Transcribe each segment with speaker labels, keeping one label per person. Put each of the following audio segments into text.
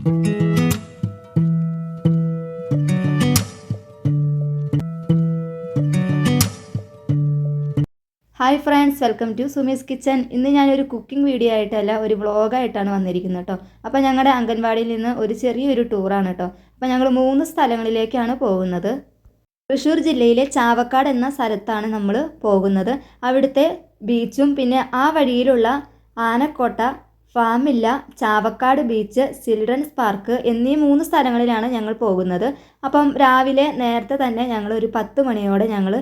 Speaker 1: Hi friends, welcome to Sumi's kitchen. ഇന്ന് ഞാനൊരു cooking video ആയിട്ടല്ല, ഒരു വ്ളോഗായിട്ടാണ് വന്നിരിക്കുന്നത് കേട്ടോ. അപ്പോൾ ഞങ്ങളുടെ അംഗൻവാടിയിൽ നിന്ന് ഒരു ചെറിയൊരു ടൂറാണ് കേട്ടോ. അപ്പോൾ ഞങ്ങൾ 3 സ്ഥലങ്ങളിലേക്കാണ് പോകുന്നത്. തൃശ്ശൂർ ജില്ലയിലെ ചാവക്കാട് എന്ന സ്ഥലത്താണ് നമ്മൾ പോകുന്നത്. അവിടുത്തെ ബീച്ചും പിന്നെ ആ വഴിയിലുള്ള ആനക്കോട്ട, ഫാമില്ല, ചാവക്കാട് ബീച്ച്, ചിൽഡ്രൻസ് പാർക്ക് എന്നീ 3 സ്ഥലങ്ങളിലാണ് ഞങ്ങൾ പോകുന്നത്. അപ്പം രാവിലെ നേരത്തെ തന്നെ ഞങ്ങൾ ഒരു 10 മണിയോടെ ഞങ്ങൾ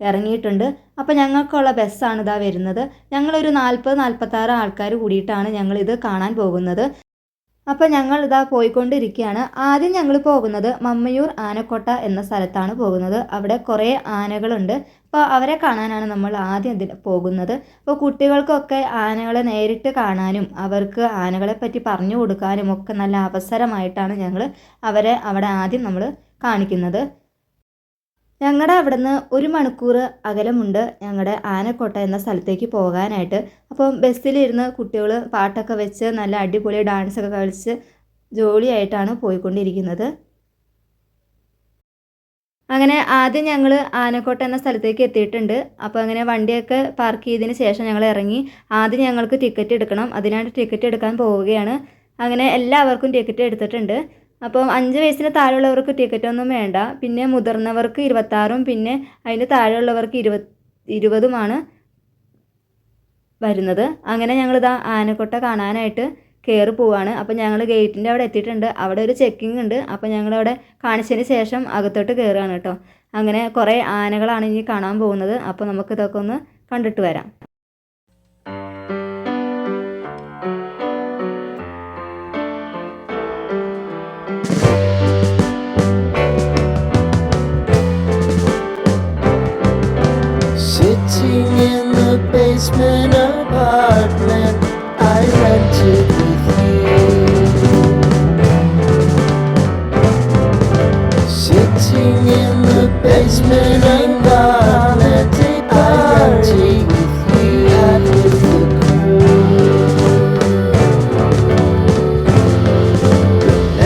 Speaker 1: ഇറങ്ങിയിട്ടുണ്ട്. അപ്പോൾ ഞങ്ങൾക്കുള്ള ബസ്സാണ് ഇതാ വരുന്നത്. ഞങ്ങളൊരു 40-46 ആൾക്കാർ കൂടിയിട്ടാണ് ഞങ്ങളിത് കാണാൻ പോകുന്നത്. അപ്പോൾ ഞങ്ങൾ ഇതാ പോയിക്കൊണ്ടിരിക്കുകയാണ്. ആദ്യം ഞങ്ങൾ പോകുന്നത് മമ്മയൂർ ആനക്കോട്ട എന്ന സ്ഥലത്താണ് പോകുന്നത്. അവിടെ കുറേ ആനകളുണ്ട്. അപ്പോൾ അവരെ കാണാനാണ് നമ്മൾ ആദ്യം ഇതിൽ പോകുന്നത്. അപ്പോൾ കുട്ടികൾക്കൊക്കെ ആനകളെ നേരിട്ട് കാണാനും അവർക്ക് ആനകളെ പറ്റി പറഞ്ഞു കൊടുക്കാനും ഒക്കെ നല്ല അവസരമായിട്ടാണ് ഞങ്ങൾ അവരെ അവിടെ ആദ്യം നമ്മൾ കാണിക്കുന്നത്. ഞങ്ങളുടെ അവിടെ നിന്ന് 1 മണിക്കൂർ അകലമുണ്ട് ഞങ്ങളുടെ ആനക്കോട്ട എന്ന സ്ഥലത്തേക്ക് പോകാനായിട്ട്. അപ്പം ബസ്സിലിരുന്ന് കുട്ടികൾ പാട്ടൊക്കെ വെച്ച് നല്ല അടിപൊളി ഡാൻസൊക്കെ കളിച്ച് ജോളിയായിട്ടാണ് പോയിക്കൊണ്ടിരിക്കുന്നത്. അങ്ങനെ ആദ്യം ഞങ്ങൾ ആനക്കോട്ട എന്ന സ്ഥലത്തേക്ക് എത്തിയിട്ടുണ്ട്. അപ്പോൾ അങ്ങനെ വണ്ടിയൊക്കെ പാർക്ക് ചെയ്തതിന് ശേഷം ഞങ്ങൾ ഇറങ്ങി. ആദ്യം ഞങ്ങൾക്ക് ടിക്കറ്റ് എടുക്കണം. അതിനായിട്ട് ടിക്കറ്റ് എടുക്കാൻ പോവുകയാണ്. അങ്ങനെ എല്ലാവർക്കും ടിക്കറ്റ് എടുത്തിട്ടുണ്ട്. അപ്പോൾ 5 വയസ്സിന് താഴെയുള്ളവർക്ക് ടിക്കറ്റൊന്നും വേണ്ട. പിന്നെ മുതിർന്നവർക്ക് 26ഉം പിന്നെ അതിന് താഴെയുള്ളവർക്ക് 20ഉമാണ് വരുന്നത്. അങ്ങനെ ഞങ്ങളിതാ ആനക്കോട്ട കാണാനായിട്ട് കയറി പോവാണ്. അപ്പോൾ ഞങ്ങൾ ഗേറ്റിൻ്റെ അവിടെ എത്തിയിട്ടുണ്ട്. അവിടെ ഒരു ചെക്കിംഗ് ഉണ്ട്. അപ്പോൾ ഞങ്ങളവിടെ കാണിച്ചതിന് ശേഷം അകത്തോട്ട് കയറുകയാണ് കേട്ടോ. അങ്ങനെ കുറേ ആനകളാണ് ഇനി കാണാൻ പോകുന്നത്. അപ്പോൾ നമുക്കിതൊക്കെ ഒന്ന് കണ്ടിട്ട് വരാം.
Speaker 2: Sitting in the basement apartment I rented with you. Sitting in the basement apartment I rented with you and with the crew.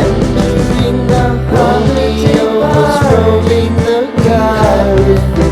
Speaker 2: Remembering the holiday was rolling the car with the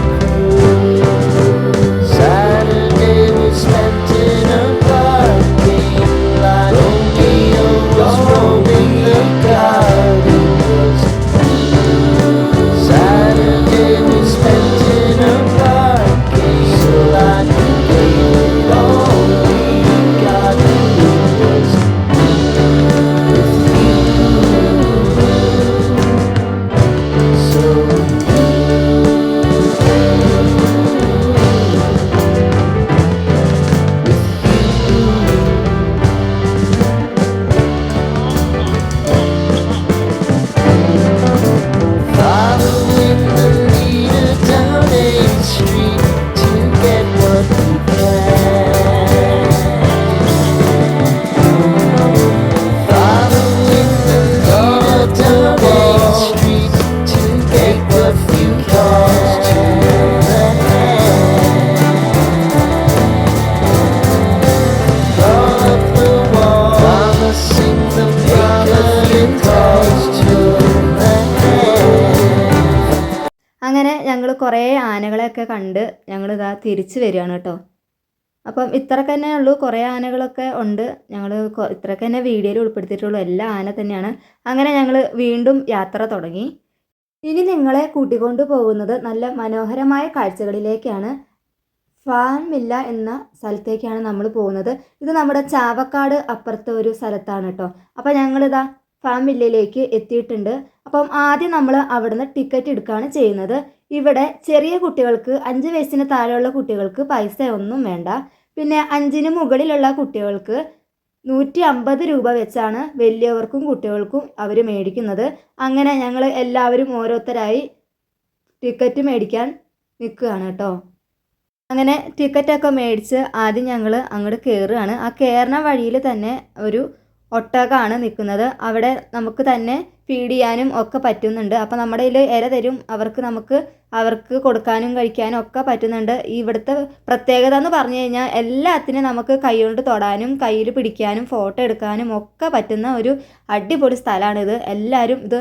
Speaker 1: അങ്ങനെ ഞങ്ങൾ കുറേ ആനകളെയൊക്കെ കണ്ട് ഞങ്ങളിതാ തിരിച്ച് വരികയാണ് കേട്ടോ. അപ്പം ഇത്രയൊക്കെ തന്നെ ഉള്ളൂ. കുറേ ആനകളൊക്കെ ഉണ്ട്. ഞങ്ങൾ ഇത്രയൊക്കെ തന്നെ വീഡിയോയിൽ ഉൾപ്പെടുത്തിയിട്ടുള്ളൂ. എല്ലാ ആന തന്നെയാണ്. അങ്ങനെ ഞങ്ങൾ വീണ്ടും യാത്ര തുടങ്ങി. ഇനി നിങ്ങളെ കൂട്ടിക്കൊണ്ടു പോകുന്നത് നല്ല മനോഹരമായ കാഴ്ചകളിലേക്കാണ്. ഫാമില്ല എന്ന സ്ഥലത്തേക്കാണ് നമ്മൾ പോകുന്നത്. ഇത് നമ്മുടെ ചാവക്കാട് അപ്പുറത്തെ ഒരു സ്ഥലത്താണ് കേട്ടോ. അപ്പോൾ ഞങ്ങളിതാ ഫാമില്ലയിലേക്ക് എത്തിയിട്ടുണ്ട്. അപ്പം ആദ്യം നമ്മൾ അവിടുന്ന് ടിക്കറ്റ് എടുക്കുകയാണ് ചെയ്യുന്നത്. ഇവിടെ ചെറിയ കുട്ടികൾക്ക് 5 വയസ്സിന് താഴെയുള്ള കുട്ടികൾക്ക് പൈസ ഒന്നും വേണ്ട. പിന്നെ 5ന് മുകളിലുള്ള കുട്ടികൾക്ക് 150 രൂപ വെച്ചാണ് വലിയവർക്കും കുട്ടികൾക്കും അവർ മേടിക്കുന്നത്. അങ്ങനെ ഞങ്ങൾ എല്ലാവരും ഓരോരുത്തരായി ടിക്കറ്റ് മേടിക്കാൻ നിൽക്കുകയാണ് കേട്ടോ. അങ്ങനെ ടിക്കറ്റൊക്കെ മേടിച്ച് ആദ്യം ഞങ്ങൾ അങ്ങോട്ട് കയറുകയാണ്. ആ കയറുന്ന വഴിയിൽ തന്നെ ഒരു ഒട്ടകമാണ് നിൽക്കുന്നത്. അവിടെ നമുക്ക് തന്നെ ഫീഡ് ചെയ്യാനും ഒക്കെ പറ്റുന്നുണ്ട്. അപ്പോൾ നമ്മുടെ കയ്യിൽ ഇര തരും, അവർക്ക് കൊടുക്കാനും കഴിക്കാനും ഒക്കെ പറ്റുന്നുണ്ട്. ഇവിടുത്തെ പ്രത്യേകത എന്ന് പറഞ്ഞു കഴിഞ്ഞാൽ എല്ലാത്തിനും നമുക്ക് കൈ കൊണ്ട് തൊടാനും കയ്യിൽ പിടിക്കാനും ഫോട്ടോ എടുക്കാനും ഒക്കെ പറ്റുന്ന ഒരു അടിപൊളി സ്ഥലമാണിത്. എല്ലാവരും ഇത്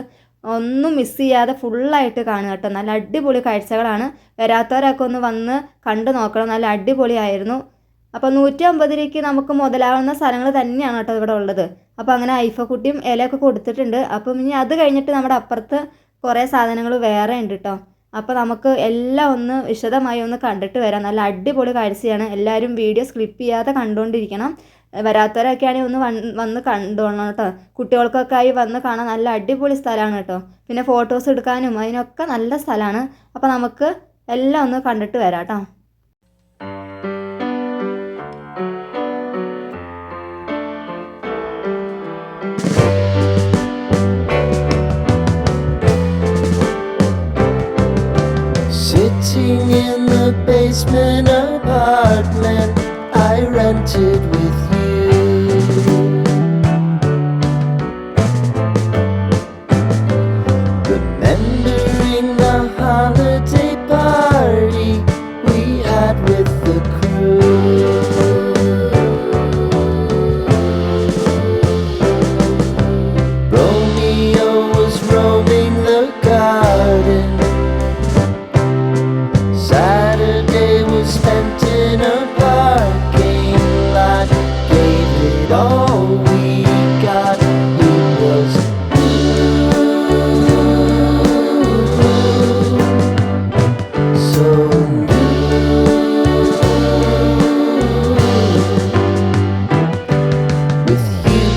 Speaker 1: ഒന്നും മിസ് ചെയ്യാതെ ഫുള്ളായിട്ട് കാണുക കേട്ടോ. നല്ല അടിപൊളി കാഴ്ചകളാണ്. വരാത്തവരൊക്കെ ഒന്ന് വന്ന് കണ്ടു നോക്കണം. നല്ല അടിപൊളിയായിരുന്നു. അപ്പോൾ 150 രൂപയ്ക്ക് നമുക്ക് മുതലാവുന്ന സ്ഥലങ്ങൾ തന്നെയാണ് കേട്ടോ ഇവിടെ ഉള്ളത്. അപ്പോൾ അങ്ങനെ ഐഫക്കുട്ടിയും ഇലയൊക്കെ കൊടുത്തിട്ടുണ്ട്. അപ്പം ഇനി അത് കഴിഞ്ഞിട്ട് നമ്മുടെ അപ്പുറത്ത് കുറേ സാധനങ്ങൾ വേറെ ഉണ്ട് കേട്ടോ. അപ്പോൾ നമുക്ക് എല്ലാം ഒന്ന് വിശദമായി ഒന്ന് കണ്ടിട്ട് വരാം. നല്ല അടിപൊളി കാഴ്ചയാണ്. എല്ലാവരും വീഡിയോ സ്കിപ്പ് ചെയ്യാതെ കണ്ടുകൊണ്ടിരിക്കണം. വരാത്തവരൊക്കെ ആണെങ്കിൽ ഒന്ന് വന്ന് കണ്ടോളണം കേട്ടോ. കുട്ടികൾക്കൊക്കെ ആയി വന്ന് കാണാൻ നല്ല അടിപൊളി സ്ഥലമാണ് കേട്ടോ. പിന്നെ ഫോട്ടോസ് എടുക്കാനും അതിനൊക്കെ നല്ല സ്ഥലമാണ്. അപ്പോൾ നമുക്ക് എല്ലാം ഒന്ന് കണ്ടിട്ട് വരാം കേട്ടോ.
Speaker 2: Sitting in the basement apartment I rented with you, remembering the holiday party we had with the crew. Romeo was roaming the garden. Saturday was spent in a parking lot. Gave it all we got. It was so with you.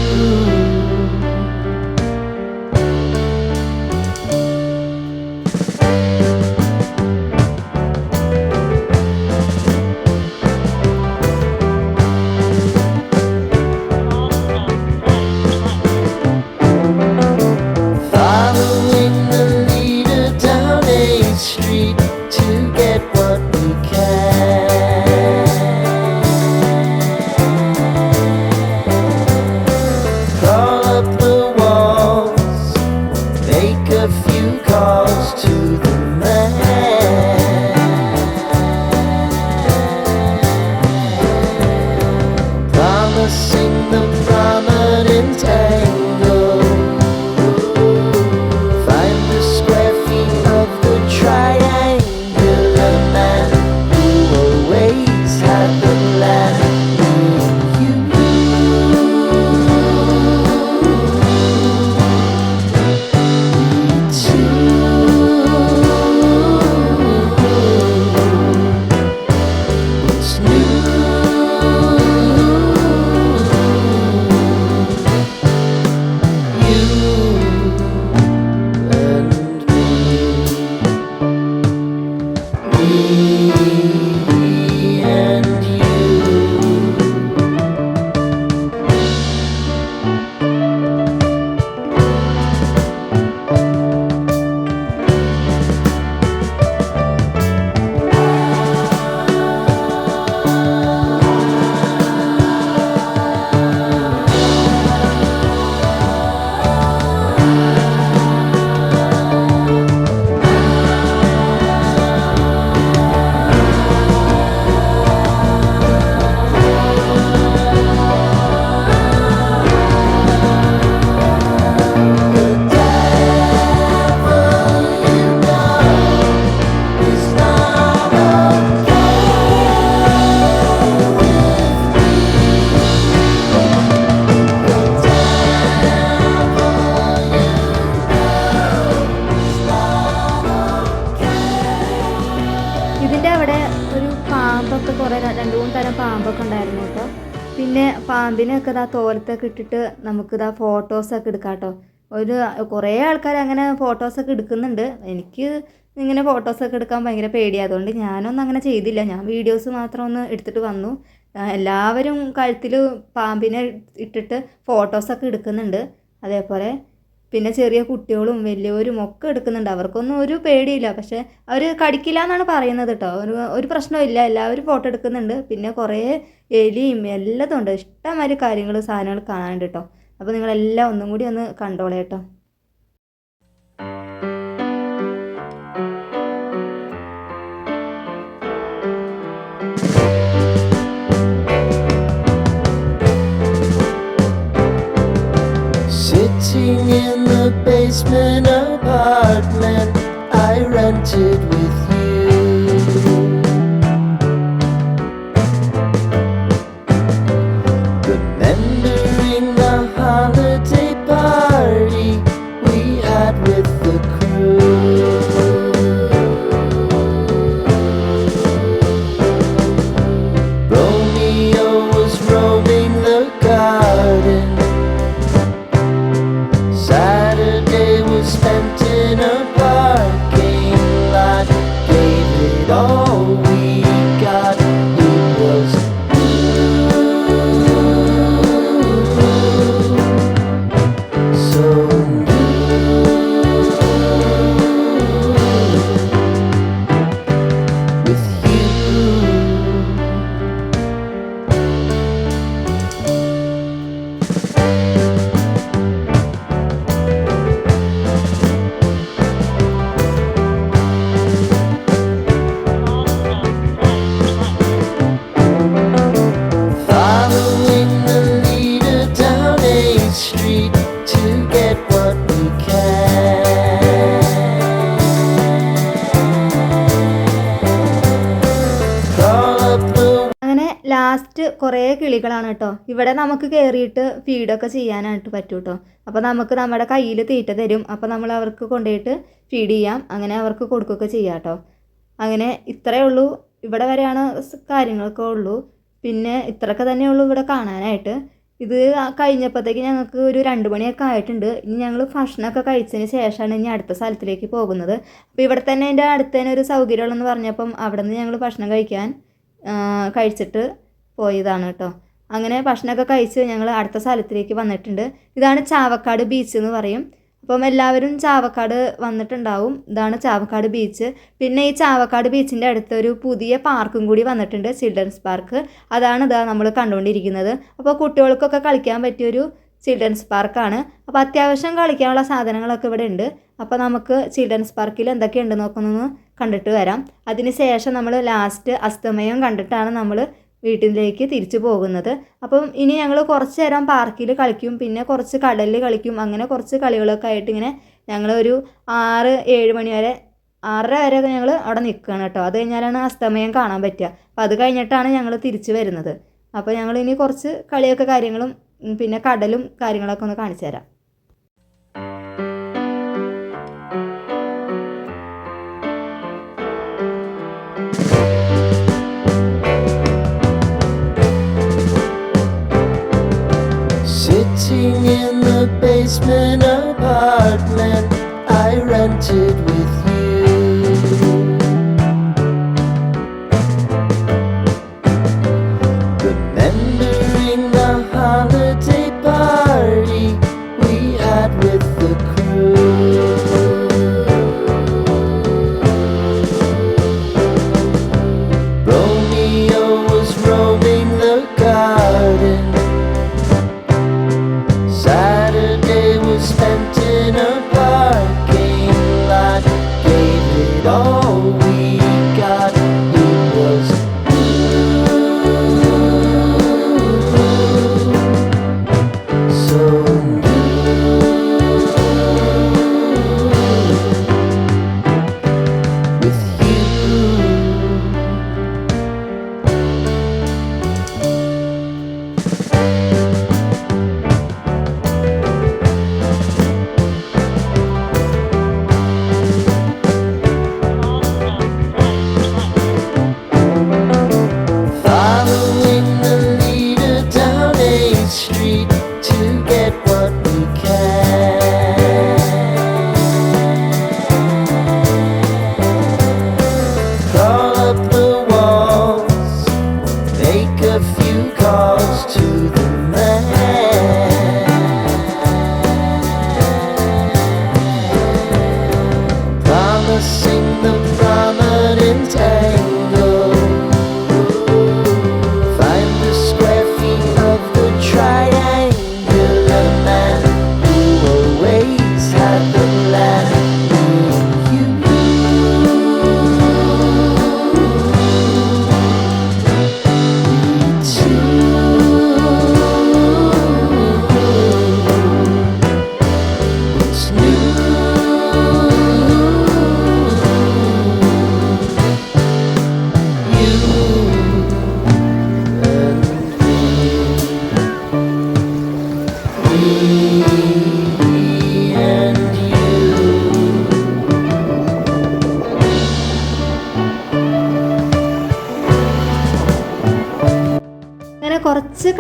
Speaker 2: Following the leader down 8th Street to get what we can. Crawl up the walls, make a few calls to the man. Promising the prominent angle. Find the square feet of the triangular man who always had the plan. You, what's new? You and me, and you.
Speaker 1: ഇതിൻ്റെ അവിടെ ഒരു പാമ്പൊക്കെ കുറേ 2-3 തരം പാമ്പൊക്കെ ഉണ്ടായിരുന്നു കേട്ടോ. പിന്നെ പാമ്പിനെയൊക്കെ തോലത്തൊക്കെ ഇട്ടിട്ട് നമുക്കിതാ ഫോട്ടോസൊക്കെ എടുക്കാം കേട്ടോ. കുറേ ആൾക്കാർ അങ്ങനെ ഫോട്ടോസൊക്കെ എടുക്കുന്നുണ്ട്. എനിക്ക് ഇങ്ങനെ ഫോട്ടോസൊക്കെ എടുക്കാൻ ഭയങ്കര പേടിയാണ്. അതുകൊണ്ട് ഞാനൊന്നും അങ്ങനെ ചെയ്തില്ല. ഞാൻ വീഡിയോസ് മാത്രം ഒന്ന് എടുത്തിട്ട് വന്നു. എല്ലാവരും കഴുത്തിൽ പാമ്പിനെ ഇട്ടിട്ട് ഫോട്ടോസൊക്കെ എടുക്കുന്നുണ്ട്. അതേപോലെ പിന്നെ ചെറിയ കുട്ടികളും വലിയവരും ഒക്കെ എടുക്കുന്നുണ്ട്. അവർക്കൊന്നും ഒരു പേടിയില്ല. പക്ഷേ അവർ കടിക്കില്ല എന്നാണ് പറയുന്നത് കേട്ടോ. ഒരു പ്രശ്നമില്ല. എല്ലാവരും ഫോട്ടോ എടുക്കുന്നുണ്ട്. പിന്നെ കുറേ എലിയും എല്ലാതും ഉണ്ട്. ഇഷ്ടംമാതിരി സാധനങ്ങൾ കാണാനുണ്ട് കേട്ടോ. അപ്പോൾ നിങ്ങളെല്ലാം ഒന്നും കൂടി ഒന്ന് കണ്ടോളേ കേട്ടോ.
Speaker 2: Sitting in the basement apartment I rented with you, remembering the holiday party we had with the crew. Romeo was roaming the garden, Saturday was spent in a parking lot. Gave it all we got. It was so with you. Following the leader down 8th Street to get what we can. Crawl up the
Speaker 1: അങ്ങനെ last കുറേ കിളികളാണ് കേട്ടോ. ഇവിടെ നമുക്ക് കയറിയിട്ട് ഫീഡൊക്കെ ചെയ്യാനായിട്ട് പറ്റും കേട്ടോ. അപ്പോൾ നമുക്ക് നമ്മുടെ കയ്യിൽ തീറ്റ തരും. അപ്പോൾ നമ്മൾ അവർക്ക് കൊണ്ടുപോയിട്ട് ഫീഡ് ചെയ്യാം, അങ്ങനെ അവർക്ക് കൊടുക്കുകയൊക്കെ ചെയ്യാം കേട്ടോ. അങ്ങനെ ഇത്രയേ ഉള്ളൂ, ഇവിടെ വരെയാണ് കാര്യങ്ങളൊക്കെ ഉള്ളൂ. പിന്നെ ഇത്രയൊക്കെ തന്നെ ഉള്ളൂ ഇവിടെ കാണാനായിട്ട്. ഇത് കഴിഞ്ഞപ്പോഴത്തേക്ക് ഞങ്ങൾക്ക് ഒരു 2 മണിയൊക്കെ ആയിട്ടുണ്ട്. ഇനി ഞങ്ങൾ ഭക്ഷണമൊക്കെ കഴിച്ചതിന് ശേഷമാണ് ഇനി അടുത്ത സ്ഥലത്തിലേക്ക് പോകുന്നത്. അപ്പോൾ ഇവിടെ തന്നെ എൻ്റെ അടുത്ത് തന്നെ ഒരു സൗകര്യമുള്ളതെന്ന് പറഞ്ഞപ്പം അവിടെ നിന്ന് ഞങ്ങൾ ഭക്ഷണം കഴിച്ചിട്ട് പോയതാണ് കേട്ടോ. അങ്ങനെ ഭക്ഷണമൊക്കെ കഴിച്ച് ഞങ്ങൾ അടുത്ത സ്ഥലത്തിലേക്ക് വന്നിട്ടുണ്ട്. ഇതാണ് ചാവക്കാട് ബീച്ച് എന്ന് പറയും. അപ്പം എല്ലാവരും ചാവക്കാട് വന്നിട്ടുണ്ടാവും. ഇതാണ് ചാവക്കാട് ബീച്ച്. പിന്നെ ഈ ചാവക്കാട് ബീച്ചിൻ്റെ അടുത്തൊരു പുതിയ പാർക്കും കൂടി വന്നിട്ടുണ്ട്, ചിൽഡ്രൻസ് പാർക്ക്. അതാണ് ഇതാ നമ്മൾ കണ്ടുകൊണ്ടിരിക്കുന്നത്. അപ്പോൾ കുട്ടികൾക്കൊക്കെ കളിക്കാൻ പറ്റിയൊരു ചിൽഡ്രൻസ് പാർക്കാണ്. അപ്പോൾ അത്യാവശ്യം കളിക്കാനുള്ള സാധനങ്ങളൊക്കെ ഇവിടെ ഉണ്ട്. അപ്പോൾ നമുക്ക് ചിൽഡ്രൻസ് പാർക്കിൽ എന്തൊക്കെയുണ്ട് നോക്കുന്നതെന്ന് കണ്ടിട്ട് വരാം. അതിന് ശേഷം നമ്മൾ ലാസ്റ്റ് അസ്തമയം കണ്ടിട്ടാണ് നമ്മൾ വീട്ടിലേക്ക് തിരിച്ചു പോകുന്നത്. അപ്പം ഇനി ഞങ്ങൾ കുറച്ച് നേരം പാർക്കിൽ കളിക്കും, പിന്നെ കുറച്ച് കടലിൽ കളിക്കും. അങ്ങനെ കുറച്ച് കളികളൊക്കെ ആയിട്ട് ഇങ്ങനെ ഞങ്ങൾ ഒരു 6-7 മണി വരെ 6:30 വരെ ഞങ്ങൾ അവിടെ നിൽക്കുകയാണ് കേട്ടോ. അത് കഴിഞ്ഞാലാണ് അസ്തമയം കാണാൻ പറ്റുക. അപ്പോൾ അത് കഴിഞ്ഞിട്ടാണ് ഞങ്ങൾ തിരിച്ച് വരുന്നത്. അപ്പോൾ ഞങ്ങൾ ഇനി കുറച്ച് കളിയൊക്കെ കാര്യങ്ങളും പിന്നെ കടലും കാര്യങ്ങളൊക്കെ ഒന്ന് കാണിച്ചു തരാം.
Speaker 2: Sitting in the basement apartment I rented with you, remembering the holiday party we had with the crew. Romeo was roaming the garden, Saturday was spent in a parking lot. Gave it all we got. It was so with you.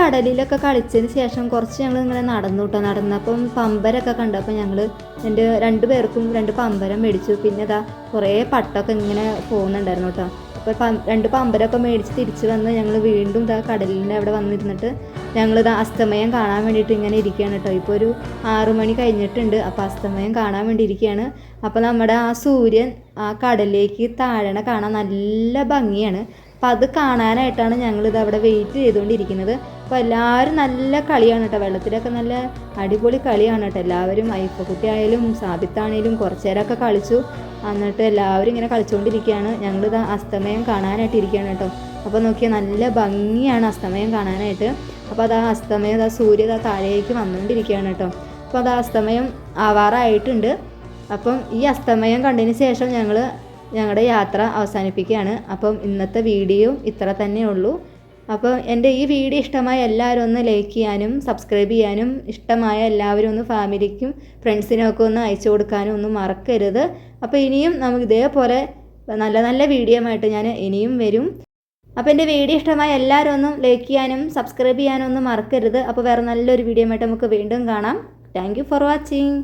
Speaker 1: കടലിലൊക്കെ കളിച്ചതിന് ശേഷം കുറച്ച് ഞങ്ങൾ ഇങ്ങനെ നടന്നു കേട്ടോ. നടന്നപ്പം പമ്പരമൊക്കെ കണ്ടു. അപ്പം ഞങ്ങൾ എൻ്റെ 2 പേർക്കും 2 പമ്പരം മേടിച്ചു. പിന്നെ ഇതാ കുറേ പട്ടമൊക്കെ ഇങ്ങനെ പോകുന്നുണ്ടായിരുന്നു കേട്ടോ. അപ്പോൾ 2 പമ്പരമൊക്കെ മേടിച്ച് തിരിച്ച് വന്ന് ഞങ്ങൾ വീണ്ടും ഇതാ കടലിൻ്റെ അവിടെ വന്നിരുന്നിട്ട് ഞങ്ങളിതാ അസ്തമയം കാണാൻ വേണ്ടിയിട്ട് ഇങ്ങനെ ഇരിക്കുകയാണ് കേട്ടോ. ഇപ്പോൾ ഒരു 6 മണി കഴിഞ്ഞിട്ടുണ്ട്. അപ്പോൾ അസ്തമയം കാണാൻ വേണ്ടി ഇരിക്കുകയാണ്. അപ്പോൾ നമ്മുടെ ആ സൂര്യൻ ആ കടലിലേക്ക് താഴണ കാണാൻ നല്ല ഭംഗിയാണ്. അപ്പോൾ അത് കാണാനായിട്ടാണ് ഞങ്ങളിത് അവിടെ വെയിറ്റ് ചെയ്തുകൊണ്ടിരിക്കുന്നത്. അപ്പോൾ എല്ലാവരും നല്ല കളിയാണ് കേട്ടോ. വെള്ളത്തിലൊക്കെ നല്ല അടിപൊളി കളിയാണ് കേട്ടോ. എല്ലാവരും ഐഫക്കുട്ടി ആയാലും സാബിത്താണേലും കുറച്ച് നേരമൊക്കെ കളിച്ചു. എന്നിട്ട് എല്ലാവരും ഇങ്ങനെ കളിച്ചുകൊണ്ടിരിക്കുകയാണ്. ഞങ്ങളിത് അസ്തമയം കാണാനായിട്ട് ഇരിക്കുകയാണ് കേട്ടോ. അപ്പോൾ നോക്കിയാൽ നല്ല ഭംഗിയാണ് അസ്തമയം കാണാനായിട്ട്. അപ്പോൾ അത് ആ അസ്തമയം സൂര്യൻ താഴേക്ക് വന്നുകൊണ്ടിരിക്കുകയാണ് കേട്ടോ. അപ്പോൾ അത് അസ്തമയം ആവാറായിട്ടുണ്ട്. അപ്പം ഈ അസ്തമയം കണ്ടതിന് ശേഷം ഞങ്ങളുടെ യാത്ര അവസാനിപ്പിക്കുകയാണ്. അപ്പം ഇന്നത്തെ വീഡിയോ ഇത്ര തന്നെ ഉള്ളൂ. അപ്പോൾ എൻ്റെ ഈ വീഡിയോ ഇഷ്ടമായ എല്ലാവരും ഒന്ന് ലൈക്ക് ചെയ്യാനും സബ്സ്ക്രൈബ് ചെയ്യാനും, ഇഷ്ടമായ എല്ലാവരും ഒന്ന് ഫാമിലിക്കും ഫ്രണ്ട്സിനൊക്കെ ഒന്ന് അയച്ചു കൊടുക്കാനും ഒന്നും മറക്കരുത്. അപ്പോൾ ഇനിയും നമുക്ക് ഇതേപോലെ നല്ല നല്ല വീഡിയോ ആയിട്ട് ഞാൻ ഇനിയും വരും. അപ്പോൾ എൻ്റെ വീഡിയോ ഇഷ്ടമായ എല്ലാവരും ഒന്ന് ലൈക്ക് ചെയ്യാനും സബ്സ്ക്രൈബ് ചെയ്യാനും ഒന്നും മറക്കരുത്. അപ്പോൾ വേറെ നല്ലൊരു വീഡിയോ ആയിട്ട് നമുക്ക് വീണ്ടും കാണാം. Thank you for watching.